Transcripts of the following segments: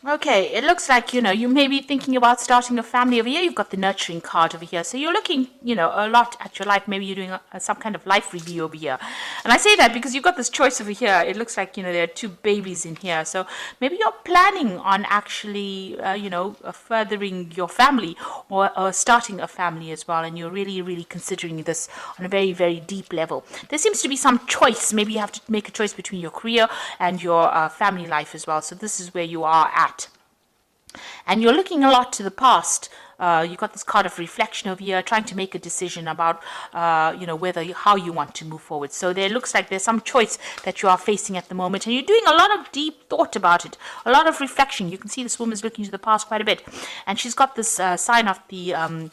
Okay, it looks like, you may be thinking about starting a family over here. You've got the nurturing card over here. So you're looking, a lot at your life. Maybe you're doing some kind of life review over here. And I say that because you've got this choice over here. It looks like, there are two babies in here. So maybe you're planning on actually, furthering your family or starting a family as well. And you're really, really considering this on a very, very deep level. There seems to be some choice. Maybe you have to make a choice between your career and your family life as well. So this is where you are at. And you're looking a lot to the past. You've got this card of reflection over here, trying to make a decision about, how you want to move forward. So there looks like there's some choice that you are facing at the moment, and you're doing a lot of deep thought about it, a lot of reflection. You can see this woman's looking to the past quite a bit, and she's got this sign of the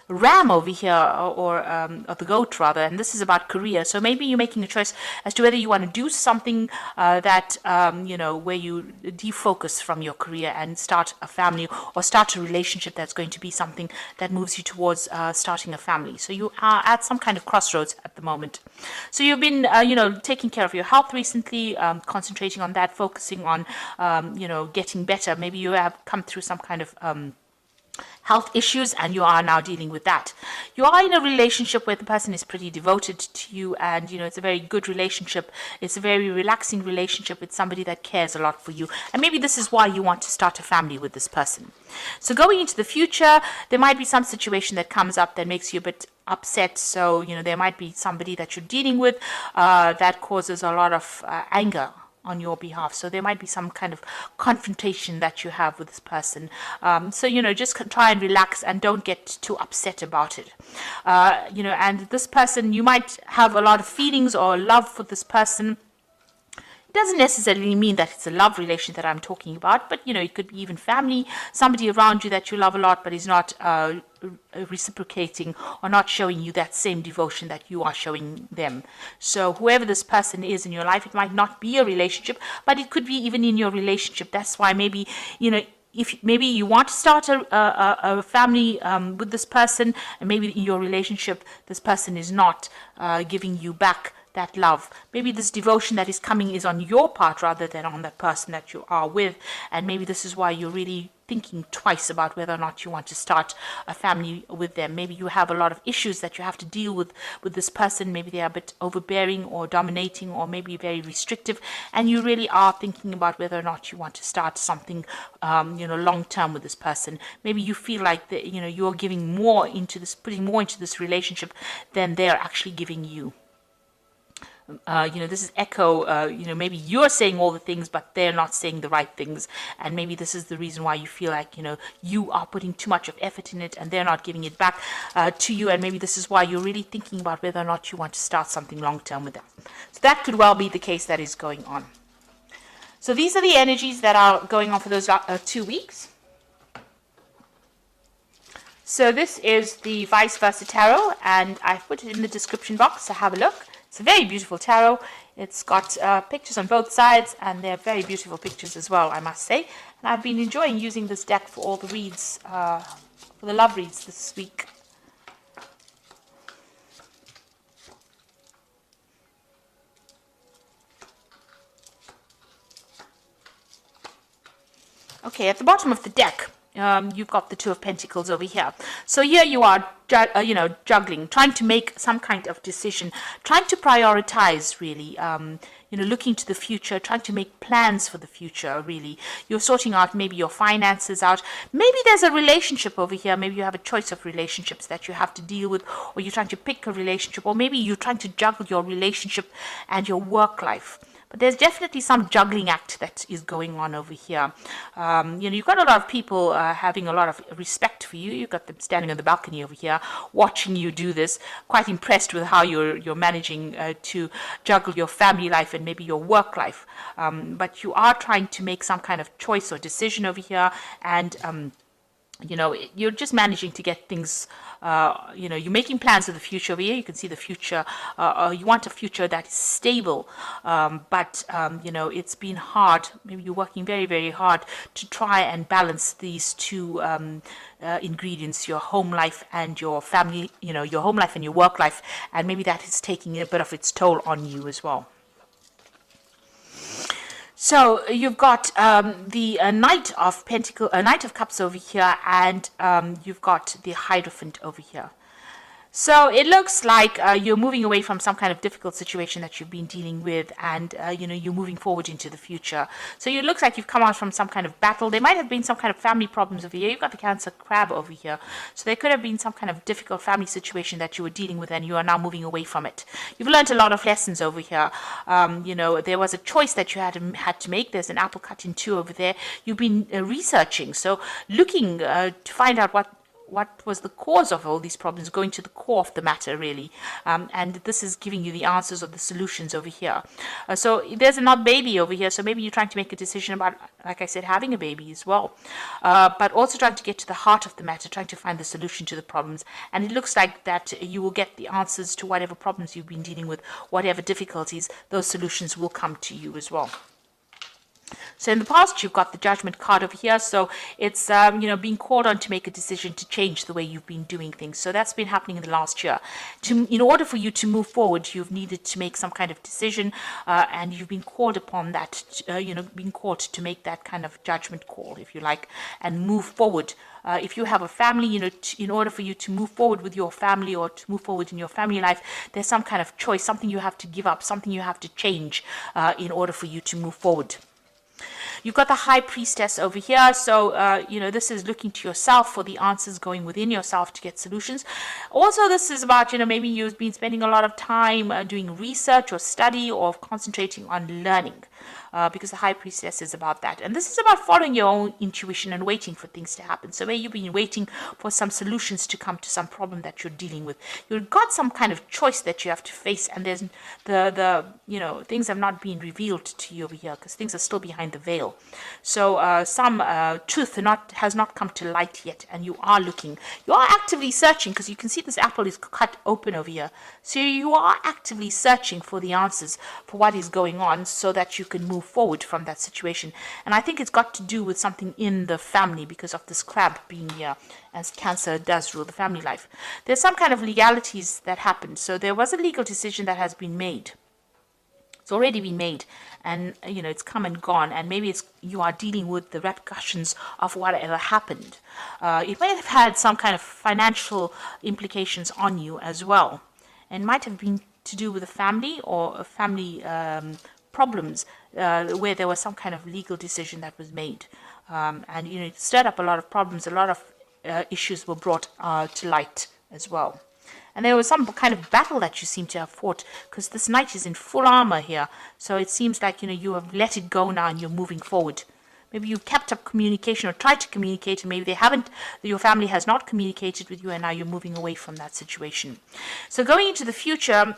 ram over here, or the goat rather, and this is about career. So maybe you're making a choice as to whether you want to do something that where you defocus from your career and start a family, or start a relationship that's going to be something that moves you towards starting a family. So you are at some kind of crossroads at the moment. So you've been taking care of your health recently, concentrating on that, focusing on getting better. Maybe you have come through some kind of health issues, and you are now dealing with that. You are in a relationship where the person is pretty devoted to you, and it's a very good relationship. It's a very relaxing relationship with somebody that cares a lot for you, and maybe this is why you want to start a family with this person. So going into the future, there might be some situation that comes up that makes you a bit upset. So there might be somebody that you're dealing with that causes a lot of anger on your behalf. So there might be some kind of confrontation that you have with this person. So, just try and relax and don't get too upset about it. And this person, you might have a lot of feelings or love for this person. Doesn't necessarily mean that it's a love relation that I'm talking about, but it could be even family, somebody around you that you love a lot but is not reciprocating or not showing you that same devotion that you are showing them. So whoever this person is in your life, it might not be a relationship, but it could be even in your relationship. That's why maybe if maybe you want to start a family with this person, and maybe in your relationship this person is not giving you back that love. Maybe this devotion that is coming is on your part rather than on that person that you are with, and maybe this is why you're really thinking twice about whether or not you want to start a family with them. Maybe you have a lot of issues that you have to deal with this person. Maybe they are a bit overbearing or dominating, or maybe very restrictive, and you really are thinking about whether or not you want to start something long term with this person. Maybe you feel like that you're giving more into this, putting more into this relationship than they're actually giving you. This is echo, maybe you're saying all the things, but they're not saying the right things. And maybe this is the reason why you feel like, you are putting too much of effort in it and they're not giving it back to you. And maybe this is why you're really thinking about whether or not you want to start something long term with them. So that could well be the case that is going on. So these are the energies that are going on for those 2 weeks. So this is the Vice Versa Tarot, and I've put it in the description box, so have a look. It's a very beautiful tarot. It's got pictures on both sides, and they're very beautiful pictures as well, I must say. And I've been enjoying using this deck for all the reads, for the love reads this week. Okay, at the bottom of the deck, you've got the Two of Pentacles over here. So here you are, juggling, trying to make some kind of decision, trying to prioritize, really, looking to the future, trying to make plans for the future, really. You're sorting out maybe your finances out. Maybe there's a relationship over here. Maybe you have a choice of relationships that you have to deal with, or you're trying to pick a relationship, or maybe you're trying to juggle your relationship and your work life. But there's definitely some juggling act that is going on over here. You've got a lot of people having a lot of respect for you. You've got them standing on the balcony over here, watching you do this, quite impressed with how you're managing to juggle your family life and maybe your work life. But you are trying to make some kind of choice or decision over here, and you're just managing to get things, you're making plans for the future over here. You can see the future, you want a future that is stable, but it's been hard. Maybe you're working very, very hard to try and balance these two ingredients, your home life and your family, your home life and your work life, and maybe that is taking a bit of its toll on you as well. So you've got the Knight of Knight of Cups over here, and you've got the Hierophant over here. So it looks like you're moving away from some kind of difficult situation that you've been dealing with, and you're moving forward into the future. So it looks like you've come out from some kind of battle. There might have been some kind of family problems over here. You've got the Cancer Crab over here. So there could have been some kind of difficult family situation that you were dealing with, and you are now moving away from it. You've learned a lot of lessons over here. There was a choice that you had to make. There's an apple cut in two over there. You've been researching, so looking to find out what was the cause of all these problems, going to the core of the matter, really. And this is giving you the answers or the solutions over here. So there's another baby over here. So maybe you're trying to make a decision about, like I said, having a baby as well. But also trying to get to the heart of the matter, trying to find the solution to the problems. And it looks like that you will get the answers to whatever problems you've been dealing with, whatever difficulties, those solutions will come to you as well. So in the past, you've got the Judgment card over here. So it's, being called on to make a decision to change the way you've been doing things. So that's been happening in the last year. In order for you to move forward, you've needed to make some kind of decision, and you've been called upon that, being called to make that kind of judgment call, if you like, and move forward. If you have a family, in order for you to move forward with your family or to move forward in your family life, there's some kind of choice, something you have to give up, something you have to change in order for you to move forward. You've got the High Priestess over here. So, this is looking to yourself for the answers, going within yourself to get solutions. Also, this is about, maybe you've been spending a lot of time doing research or study or concentrating on learning. Because the High Priestess is about that. And this is about following your own intuition and waiting for things to happen. So where you've been waiting for some solutions to come to some problem that you're dealing with. You've got some kind of choice that you have to face, and there's things have not been revealed to you over here because things are still behind the veil. So some truth has not come to light yet, and you are looking. You are actively searching, because you can see this apple is cut open over here. So you are actively searching for the answers for what is going on so that you can move forward from that situation. And I think it's got to do with something in the family because of this crab being here, as Cancer does rule the family life. There's some kind of legalities that happened. So there was a legal decision that has been made. It's already been made, and it's come and gone, and maybe you are dealing with the repercussions of whatever happened. It might have had some kind of financial implications on you as well, and might have been to do with a family or a family problems where there was some kind of legal decision that was made, and it stirred up a lot of problems. A lot of issues were brought to light as well. And there was some kind of battle that you seem to have fought, because this knight is in full armor here. So it seems like, you have let it go now and you're moving forward. Maybe you've kept up communication or tried to communicate, and maybe your family has not communicated with you, and now you're moving away from that situation. So going into the future,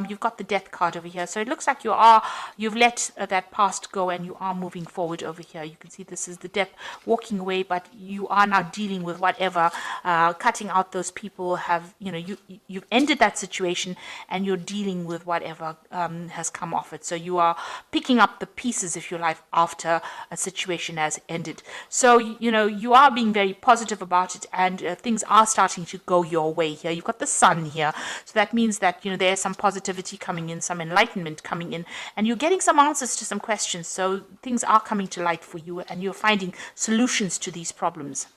you've got the Death card over here. So it looks like you've let that past go, and you are moving forward over here. You can see this is the Death walking away, but you are now dealing with whatever, cutting out those people you've ended that situation, and you're dealing with whatever has come off it. So you are picking up the pieces, if you like, after a situation has ended. So you are being very positive about it, and things are starting to go your way here. You've got the Sun here, so that means that there's some positivity coming in, some enlightenment coming in, and you're getting some answers to some questions. So things are coming to light for you, and you're finding solutions to these problems.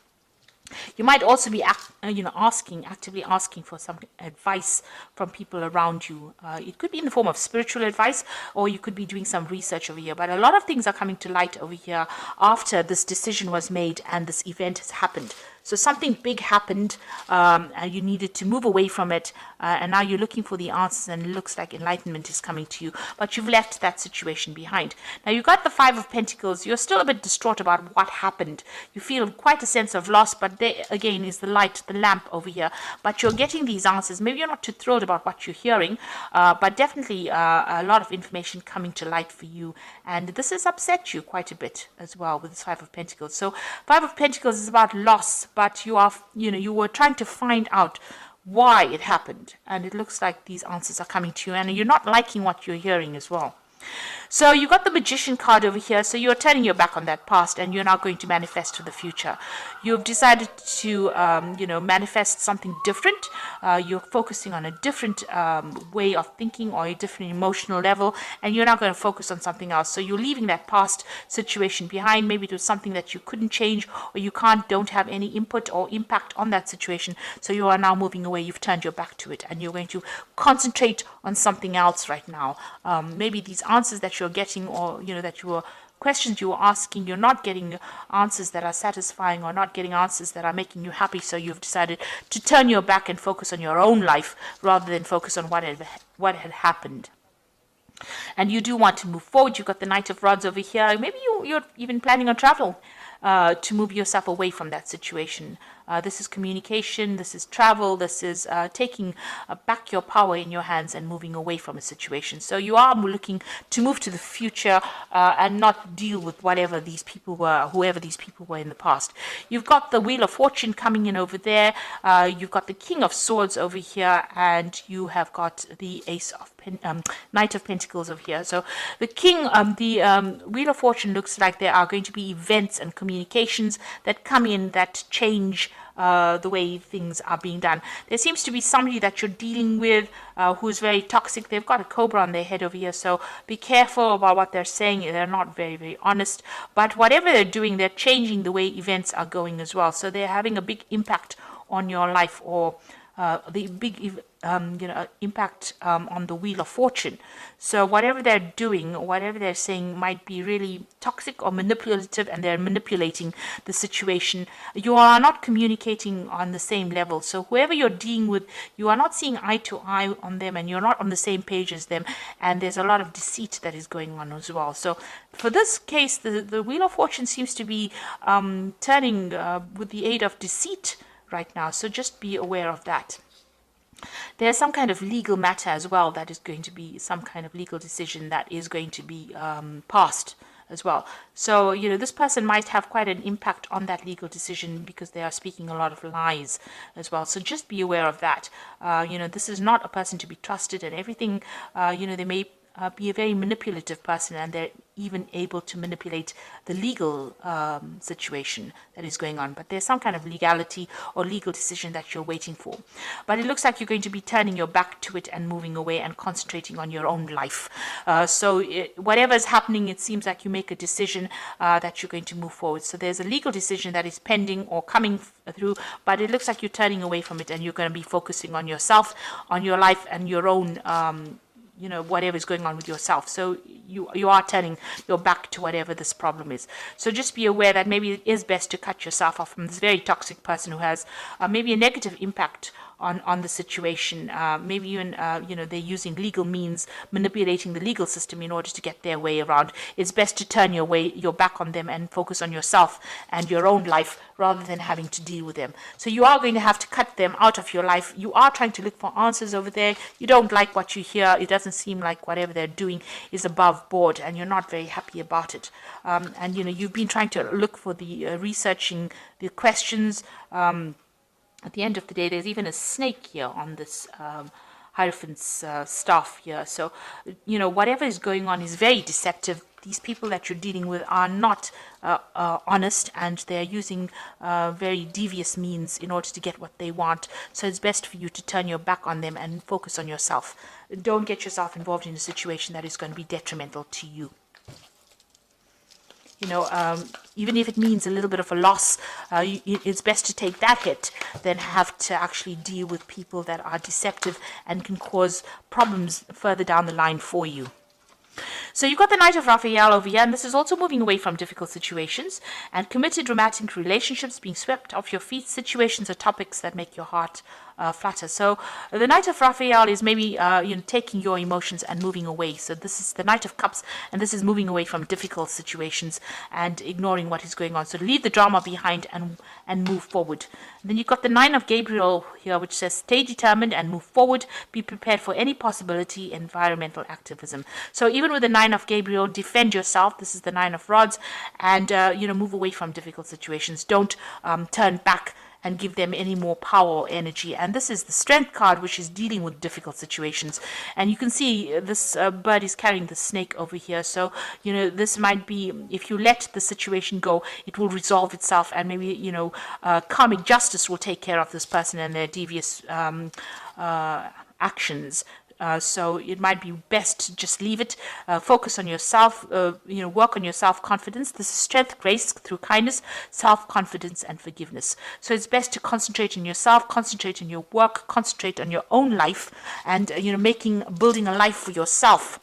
You might also be actively asking for some advice from people around you. It could be in the form of spiritual advice, or you could be doing some research over here. But a lot of things are coming to light over here after this decision was made and this event has happened. So something big happened, and you needed to move away from it, and now you're looking for the answers, and it looks like enlightenment is coming to you, but you've left that situation behind. Now you've got the Five of Pentacles. You're still a bit distraught about what happened. You feel quite a sense of loss, but there again is the light, the lamp over here. But you're getting these answers. Maybe you're not too thrilled about what you're hearing, but definitely a lot of information coming to light for you, and this has upset you quite a bit as well with this Five of Pentacles. So Five of Pentacles is about loss, but you were trying to find out why it happened, and it looks like these answers are coming to you, and you're not liking what you're hearing as well. So you got the Magician card over here. So you're turning your back on that past, and you're now going to manifest for the future. You've decided to, manifest something different. You're focusing on a different way of thinking or a different emotional level, and you're not going to focus on something else. So you're leaving that past situation behind. Maybe it was something that you couldn't change, or you don't have any input or impact on that situation. So you are now moving away. You've turned your back to it, and you're going to concentrate on something else right now. Maybe these answers that you're getting, or that you were questions you were asking, you're not getting answers that are satisfying, or not getting answers that are making you happy. So you've decided to turn your back and focus on your own life rather than focus on what had happened. And you do want to move forward. You've got the Knight of Rods over here. Maybe you're even planning on travel to move yourself away from that situation. This is communication, this is travel, this is taking back your power in your hands and moving away from a situation. So you are looking to move to the future and not deal with whoever these people were in the past. You've got the Wheel of Fortune coming in over there. You've got the King of Swords over here, and you have got the Knight of Pentacles over here. So the Wheel of Fortune looks like there are going to be events and communications that come in that change the way things are being done. There seems to be somebody that you're dealing with who's very toxic. They've got a cobra on their head over here, so be careful about what they're saying. They're not very, very honest. But whatever they're doing, they're changing the way events are going as well. So they're having a big impact on your life, or the big impact on the Wheel of Fortune. So whatever they're doing, whatever they're saying might be really toxic or manipulative, and they're manipulating the situation. You are not communicating on the same level. So whoever you're dealing with, you are not seeing eye to eye on them, and you're not on the same page as them, and there's a lot of deceit that is going on as well. So for this case, the Wheel of Fortune seems to be turning with the aid of deceit right now. So just be aware of that. There's some kind of legal matter as well that is going to be some kind of legal decision that is going to be passed as well. So, this person might have quite an impact on that legal decision because they are speaking a lot of lies as well. So just be aware of that. This is not a person to be trusted, and everything, they may be a very manipulative person, and they're even able to manipulate the legal situation that is going on. But there's some kind of legality or legal decision that you're waiting for. But it looks like you're going to be turning your back to it and moving away and concentrating on your own life. Whatever is happening, it seems like you make a decision that you're going to move forward. So there's a legal decision that is pending or coming through, but it looks like you're turning away from it, and you're going to be focusing on yourself, on your life, and your own whatever is going on with yourself. So you are turning your back to whatever this problem is. So just be aware that maybe it is best to cut yourself off from this very toxic person who has maybe a negative impact on the situation. Maybe even, they're using legal means, manipulating the legal system in order to get their way around. It's best to turn your back on them and focus on yourself and your own life rather than having to deal with them. So you are going to have to cut them out of your life. You are trying to look for answers over there. You don't like what you hear. It doesn't seem like whatever they're doing is above board, and you're not very happy about it. And you've been trying to look for the researching the questions. At the end of the day, there's even a snake here on this Hierophant's staff here. So, whatever is going on is very deceptive. These people that you're dealing with are not honest, and they're using very devious means in order to get what they want. So it's best for you to turn your back on them and focus on yourself. Don't get yourself involved in a situation that is going to be detrimental to you. Even if it means a little bit of a loss, it's best to take that hit than have to actually deal with people that are deceptive and can cause problems further down the line for you. So you've got the Knight of Raphael over here, and this is also moving away from difficult situations and committed romantic relationships, being swept off your feet, situations or topics that make your heart flutter. So the Knight of Raphael is maybe taking your emotions and moving away. So this is the Knight of Cups, and this is moving away from difficult situations and ignoring what is going on. So leave the drama behind and move forward. And then you've got the Nine of Gabriel here, which says stay determined and move forward. Be prepared for any possibility, environmental activism. So even with the Nine of Gabriel, defend yourself. This is the Nine of Rods, and move away from difficult situations. Don't turn back and give them any more power or energy. And this is the Strength card, which is dealing with difficult situations. And you can see this bird is carrying the snake over here. So, this might be, if you let the situation go, it will resolve itself, and maybe, karmic justice will take care of this person and their devious actions. So it might be best to just leave it, focus on yourself, work on your self-confidence. This is strength, grace through kindness, self-confidence, and forgiveness. So it's best to concentrate on yourself, concentrate on your work, concentrate on your own life, and, building a life for yourself.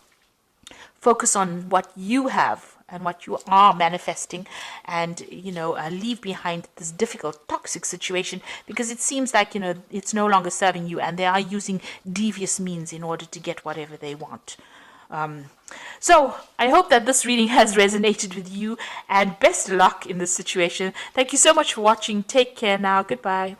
Focus on what you have and what you are manifesting, and leave behind this difficult, toxic situation, because it seems like it's no longer serving you, and they are using devious means in order to get whatever they want. So I hope that this reading has resonated with you, and best luck in this situation. Thank you so much for watching. Take care now. Goodbye.